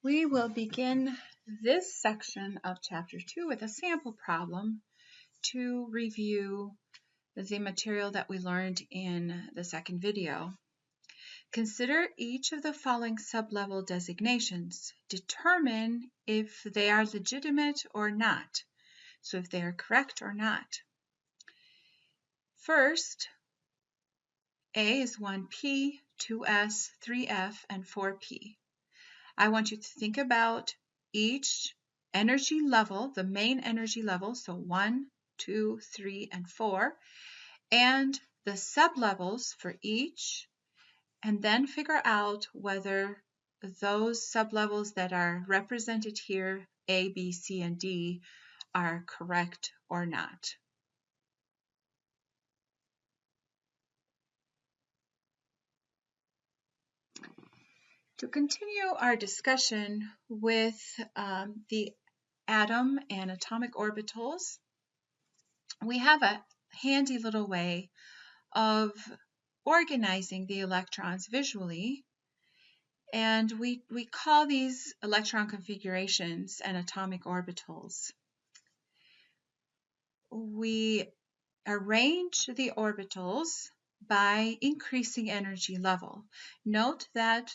We will begin this section of Chapter 2 with a sample problem to review the material that we learned in the second video. Consider each of the following sublevel designations. Determine if they are legitimate or not, so if they are correct or not. First, A is 1p, 2s, 3f, and 4p. I want you to think about each energy level, the main energy level, so 1, 2, 3, and 4, and the sublevels for each, and then figure out whether those sublevels that are represented here, A, B, C, and D, are correct or not. To continue our discussion with the atom and atomic orbitals, we have a handy little way of organizing the electrons visually, and we call these electron configurations and atomic orbitals. We arrange the orbitals by increasing energy level. Note that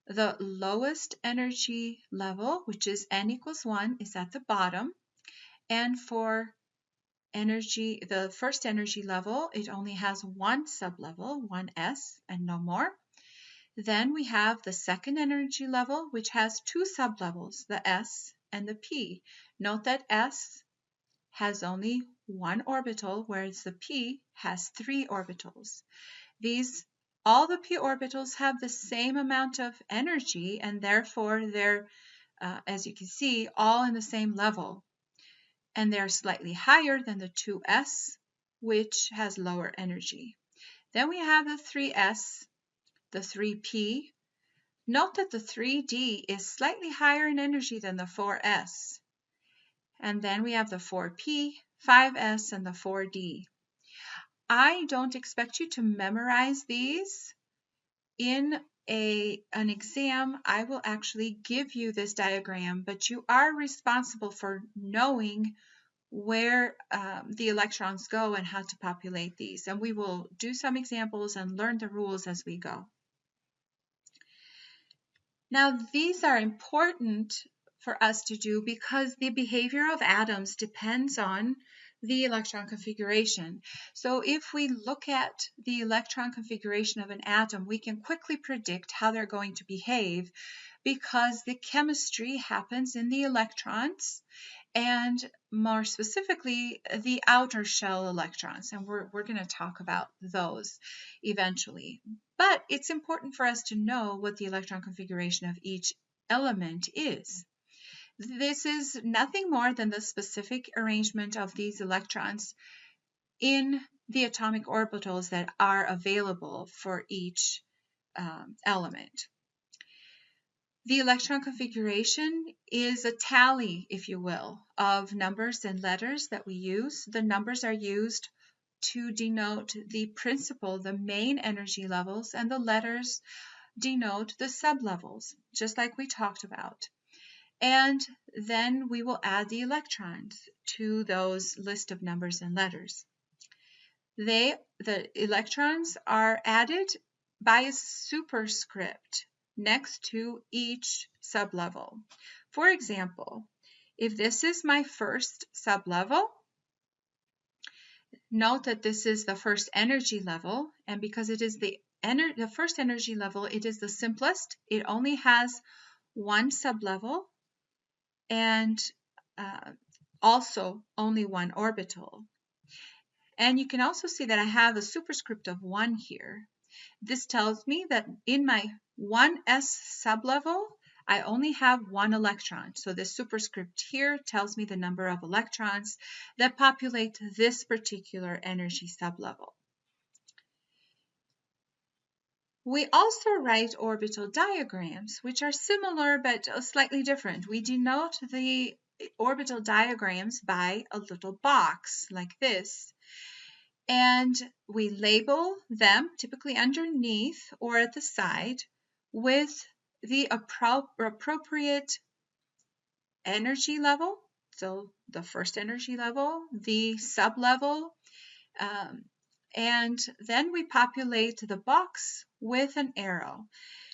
the lowest energy level, which is n equals 1, is at the bottom, and for the first energy level, it only has one sublevel, 1s, and no more. Then we have the second energy level, which has two sublevels, the s and the p. Note that s has only one orbital, whereas the p has three orbitals. All the p orbitals have the same amount of energy, and therefore they're, as you can see, all in the same level. And they're slightly higher than the 2s, which has lower energy. Then we have the 3s, the 3p. Note that the 3d is slightly higher in energy than the 4s. And then we have the 4p, 5s, and the 4d. I don't expect you to memorize these. In an exam, I will actually give you this diagram, but you are responsible for knowing where the electrons go and how to populate these. And we will do some examples and learn the rules as we go. Now, these are important for us to do because the behavior of atoms depends on the electron configuration. So if we look at the electron configuration of an atom, we can quickly predict how they're going to behave because the chemistry happens in the electrons, and more specifically, the outer shell electrons. And we're going to talk about those eventually. But it's important for us to know what the electron configuration of each element is. This is nothing more than the specific arrangement of these electrons in the atomic orbitals that are available for each element. The electron configuration is a tally, if you will, of numbers and letters that we use. The numbers are used to denote the principal, the main energy levels, and the letters denote the sublevels, just like we talked about. And then we will add the electrons to those list of numbers and letters. The electrons are added by a superscript next to each sublevel. For example, if this is my first sublevel, note that this is the first energy level, and because it is the first energy level, it is the simplest. It only has one sublevel and also only one orbital. And you can also see that I have a superscript of 1 here. This tells me that in my 1s sublevel, I only have one electron. So this superscript here tells me the number of electrons that populate this particular energy sublevel. We also write orbital diagrams, which are similar but slightly different. We denote the orbital diagrams by a little box like this. And we label them, typically underneath or at the side, with the appropriate energy level, so the first energy level, the sublevel, and then we populate the box with an arrow.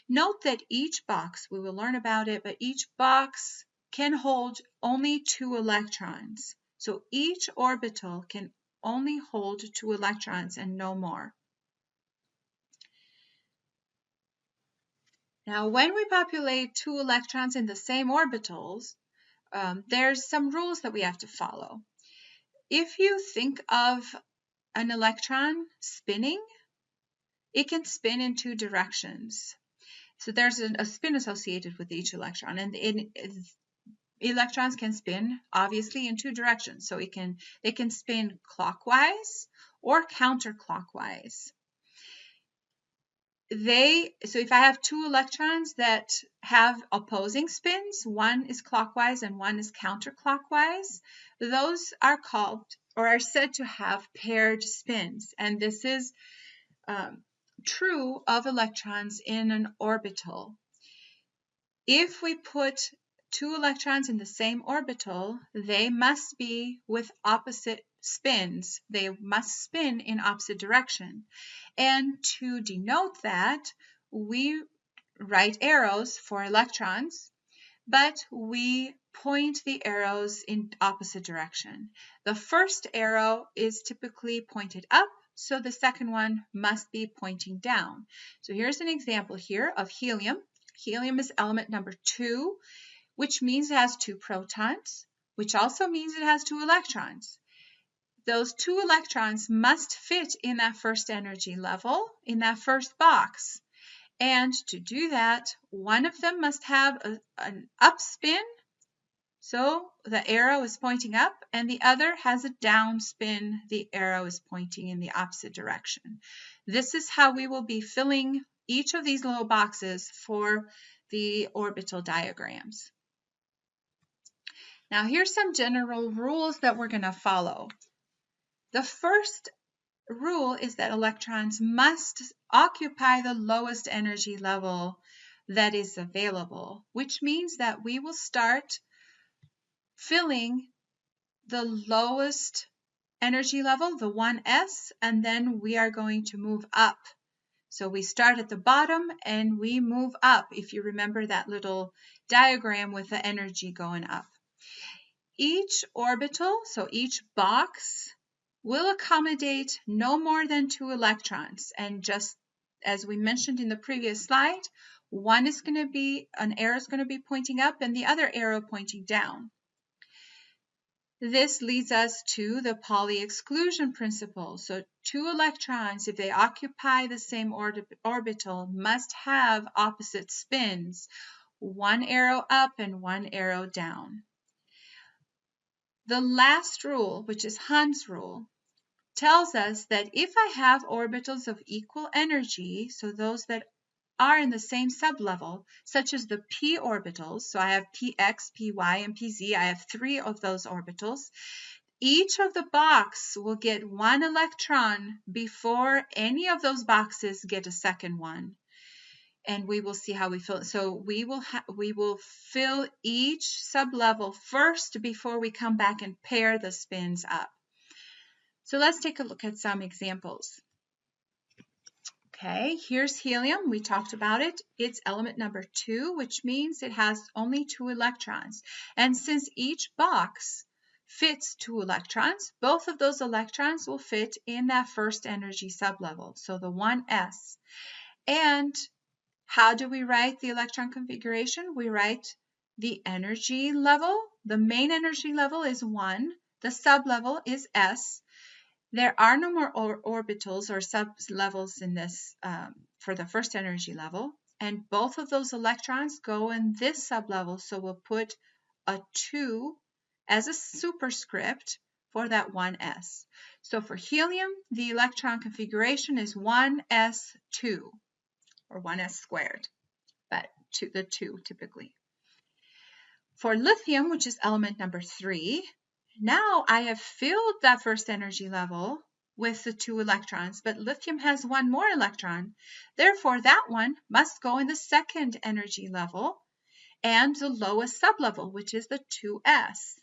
Note that each box, we will learn about it, but each box can hold only 2 electrons. So each orbital can only hold 2 electrons and no more. Now, when we populate 2 electrons in the same orbitals, there's some rules that we have to follow. If you think of an electron spinning, it can spin in 2 directions. So there's a spin associated with each electron, and electrons can spin obviously in 2 directions. So they can spin clockwise or counterclockwise. So if I have 2 electrons that have opposing spins, one is clockwise and one is counterclockwise, those are called or are said to have paired spins. And this is true of electrons in an orbital. If we put 2 electrons in the same orbital, they must be with opposite spins. They must spin in opposite direction. And to denote that, we write arrows for electrons, but we point the arrows in opposite direction. The first arrow is typically pointed up, so the second one must be pointing down. So here's an example here of helium. Helium is element number 2, which means it has 2 protons, which also means it has 2 electrons. Those 2 electrons must fit in that first energy level, in that first box. And to do that, one of them must have an up spin, so the arrow is pointing up, and the other has a down spin, the arrow is pointing in the opposite direction. This is how we will be filling each of these little boxes for the orbital diagrams. Now here's some general rules that we're going to follow. The first rule is that electrons must occupy the lowest energy level that is available, which means that we will start filling the lowest energy level, the 1s, and then we are going to move up. So we start at the bottom and we move up, if you remember that little diagram with the energy going up. Each orbital, so each box, will accommodate no more than 2 electrons. And just as we mentioned in the previous slide, an arrow is going to be pointing up and the other arrow pointing down. This leads us to the Pauli exclusion principle. So 2 electrons, if they occupy the same orbital, must have opposite spins, 1 arrow up and 1 arrow down. The last rule, which is Hund's rule, tells us that if I have orbitals of equal energy, so those that are in the same sublevel, such as the p orbitals, so I have px, py, and pz, I have 3 of those orbitals, each of the box will get 1 electron before any of those boxes get a second one. And we will see how we fill it. So we will fill each sublevel first before we come back and pair the spins up. So let's take a look at some examples. Okay, here's helium. We talked about it. It's element number 2, which means it has only 2 electrons. And since each box fits 2 electrons, both of those electrons will fit in that first energy sublevel, so the 1s. And how do we write the electron configuration? We write the energy level. The main energy level is 1. The sublevel is s. There are no more orbitals or sublevels in this for the first energy level, and both of those electrons go in this sublevel, so we'll put a 2 as a superscript for that 1s. So for helium, the electron configuration is 1s2, or 1s squared, but the 2 typically. For lithium, which is element number 3, now I have filled that first energy level with the 2 electrons, but lithium has 1 more electron. Therefore, that one must go in the second energy level and the lowest sublevel, which is the 2s.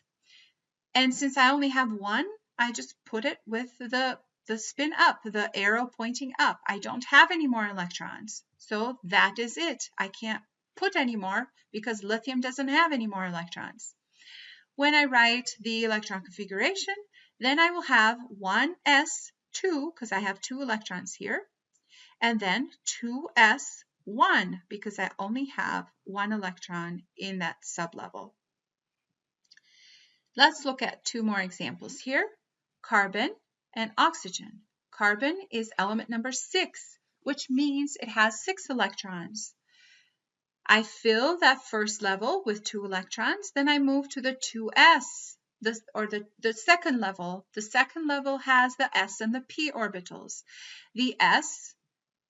And since I only have 1, I just put it with the spin up, the arrow pointing up. I don't have any more electrons. So that is it. I can't put any more because lithium doesn't have any more electrons. When I write the electron configuration, then I will have 1s2 because I have 2 electrons here, and then 2s1 because I only have 1 electron in that sublevel. Let's look at 2 more examples here. Carbon and oxygen. Carbon is element number 6, which means it has 6 electrons. I fill that first level with 2 electrons, then I move to the 2s, the second level. The second level has the s and the p orbitals. The s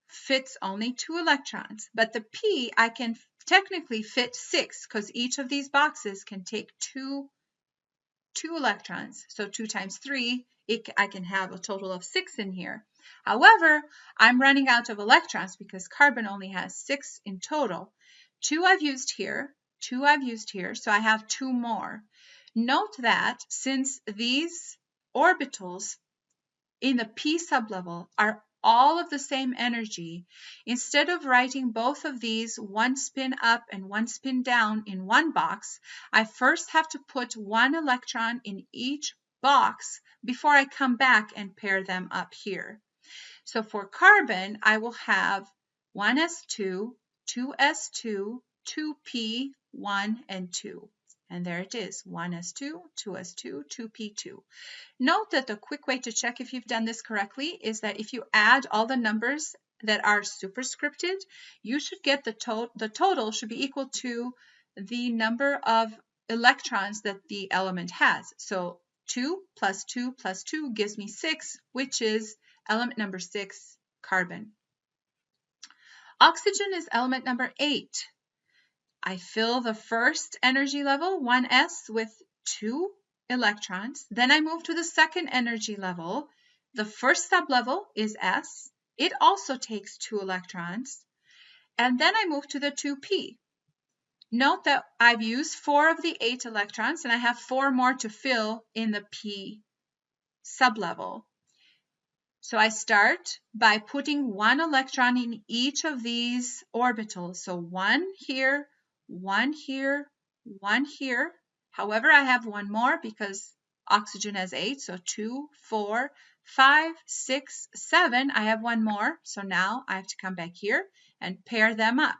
fits only 2 electrons, but the p I can technically fit 6 because each of these boxes can take 2 electrons. So 2 times 3, I can have a total of 6 in here. However, I'm running out of electrons because carbon only has 6 in total. 2 I've used here, 2 I've used here, so I have 2 more. Note that since these orbitals in the p sublevel are all of the same energy, instead of writing both of these, one spin up and one spin down in one box, I first have to put 1 electron in each box before I come back and pair them up here. So for carbon, I will have 1s2, 2s2, 2p, 1, and 2. And there it is, 1s2, 2s2, 2p2. Note that the quick way to check if you've done this correctly is that if you add all the numbers that are superscripted, you should get the total should be equal to the number of electrons that the element has. So 2 plus 2 plus 2 gives me 6, which is element number 6, carbon. Oxygen is element number 8. I fill the first energy level, 1s, with 2 electrons. Then I move to the second energy level. The first sublevel is s. It also takes 2 electrons. And then I move to the 2p. Note that I've used 4 of the 8 electrons, and I have 4 more to fill in the p sublevel. So I start by putting 1 electron in each of these orbitals. So 1 here, 1 here, 1 here. However, I have 1 more because oxygen has 8. So 2, 4, 5, 6, 7. I have 1 more. So now I have to come back here and pair them up.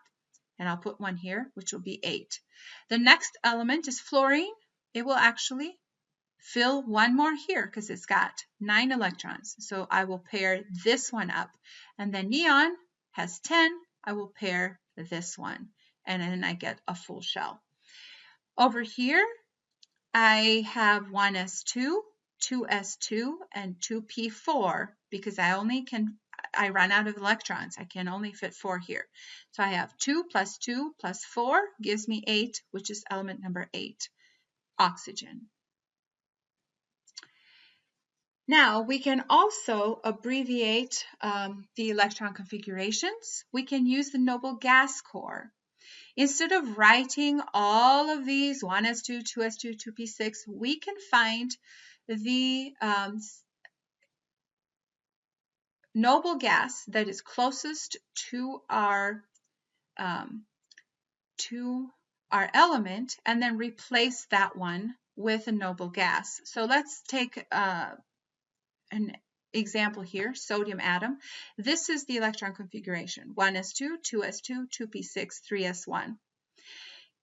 And I'll put 1 here, which will be 8. The next element is fluorine. It will actually fill 1 more here because it's got 9 electrons. So I will pair this one up. And then neon has 10. I will pair this one. And then I get a full shell. Over here, I have 1s2, 2s2, and 2p4 because I run out of electrons. I can only fit 4 here. So I have 2 plus 2 plus 4 gives me 8, which is element number 8, oxygen. Now, we can also abbreviate the electron configurations. We can use the noble gas core. Instead of writing all of these 1s2, 2s2, 2p6, we can find the noble gas that is closest to our element and then replace that one with a noble gas. So let's take an example here, sodium atom. This is the electron configuration, 1s2, 2s2, 2p6, 3s1.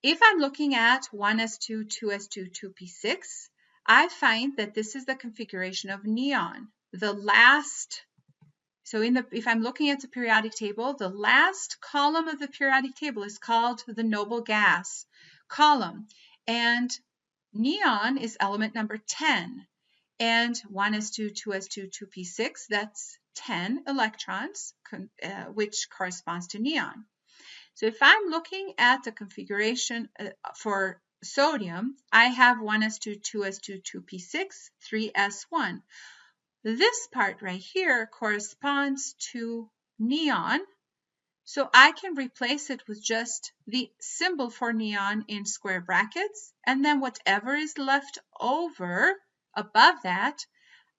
If I'm looking at 1s2, 2s2, 2p6, I find that this is the configuration of neon. The last, so if I'm looking at the periodic table, the last column of the periodic table is called the noble gas column. And neon is element number 10. And 1s2, 2s2, 2p6, that's 10 electrons, which corresponds to neon. So if I'm looking at the configuration for sodium, I have 1s2, 2s2, 2p6, 3s1. This part right here corresponds to neon. So I can replace it with just the symbol for neon in square brackets, and then whatever is left over above that,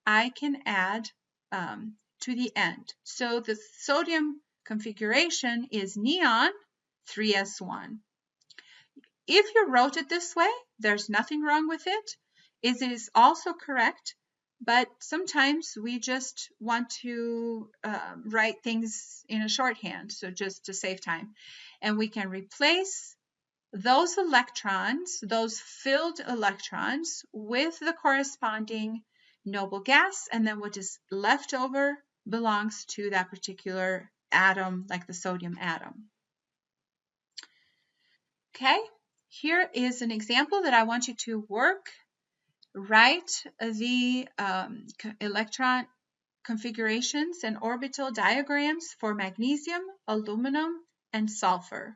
I can add to the end. So the sodium configuration is neon 3s1. If you wrote it this way, there's nothing wrong with it. It is also correct, but sometimes we just want to write things in a shorthand, so just to save time. And we can replace those electrons, those filled electrons, with the corresponding noble gas, and then what is left over belongs to that particular atom, like the sodium atom. Okay, here is an example that I want you to work. Write the electron configurations and orbital diagrams for magnesium, aluminum, and sulfur.